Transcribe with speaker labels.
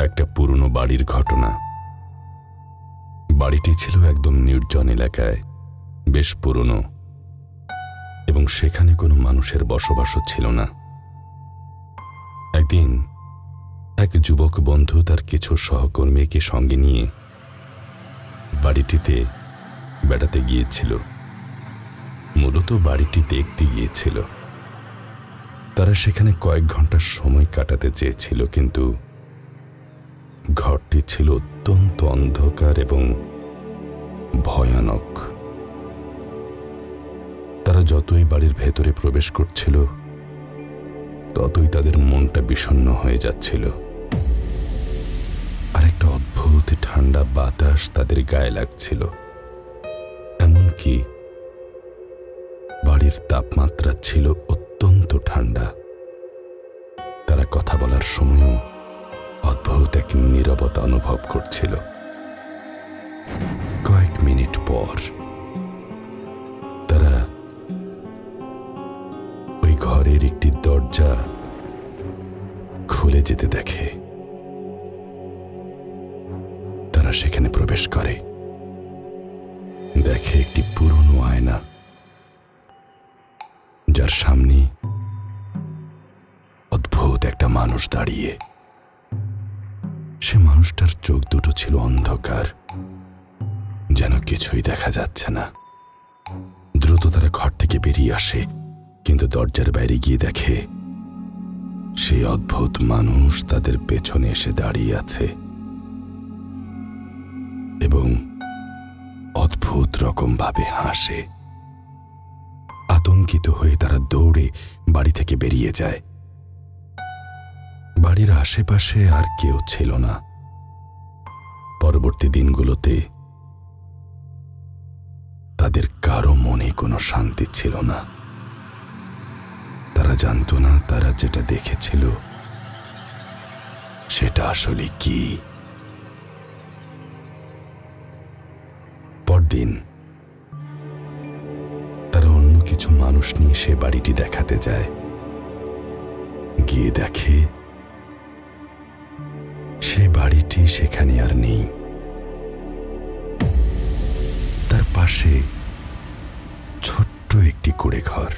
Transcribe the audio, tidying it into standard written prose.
Speaker 1: একটা পুরনো বাড়ির ঘটনা। বাড়িটি ছিল একদম নির্জন এলাকায়, বেশ পুরনো, এবং সেখানে কোনো মানুষের বসবাসও ছিল না। একদিন এক যুবক বন্ধু তার কিছু সহকর্মীকে সঙ্গে নিয়ে বাড়িটিতে বেড়াতে গিয়েছিল। মূলত বাড়িটি দেখতে গিয়েছিল। তারা সেখানে কয়েক ঘন্টা সময় কাটাতে চেয়েছিল, কিন্তু ঘরটি ছিল অত্যন্ত অন্ধকার এবং ভয়ানক। তারা যতই বাড়ির ভেতরে প্রবেশ করছিল, ততই তাদের মনটা বিষণ্ণ হয়ে যাচ্ছিল। আর একটা অদ্ভুত ঠান্ডা বাতাস তাদের গায়ে লাগছিল। এমনকি বাড়ির তাপমাত্রা ছিল অত্যন্ত ঠান্ডা। তারা কথা বলার সময়ও অদ্ভুত এক নীরবতা অনুভব করছিল। কয়েক মিনিট পর তারা ওই ঘরের একটি দরজা খুলে যেতে দেখে। তারা সেখানে প্রবেশ করে, দেখে একটি পুরনো আয়না, যার সামনে অদ্ভুত একটা মানুষ দাঁড়িয়ে। সে মানুষটার চোখ দুটো ছিল অন্ধকার, যেন কিছুই দেখা যাচ্ছে না। দ্রুত তারা ঘর থেকে বেরিয়ে আসে, কিন্তু দরজার বাইরে গিয়ে দেখে সেই অদ্ভুত মানুষ তাদের পেছনে এসে দাঁড়িয়ে আছে এবং অদ্ভুত রকম ভাবে হাসে। আতঙ্কিত হয়ে তারা দৌড়ে বাড়ি থেকে বেরিয়ে যায়। বাড়ির আশেপাশে আর কেউ ছিল না। পরবর্তী দিনগুলোতে তাদের কারো মনে কোনো শান্তি ছিল না। তারা জানতো না তারা যেটা দেখেছিল সেটা আসলে কি। পরদিন তারা অন্য কিছু মানুষ নিয়ে সে বাড়িটি দেখাতে যায়। গিয়ে দেখে সে বাড়িটি সেখানে আর নেই। তার পাশে ছোট্ট একটি কুঁড়ে ঘর।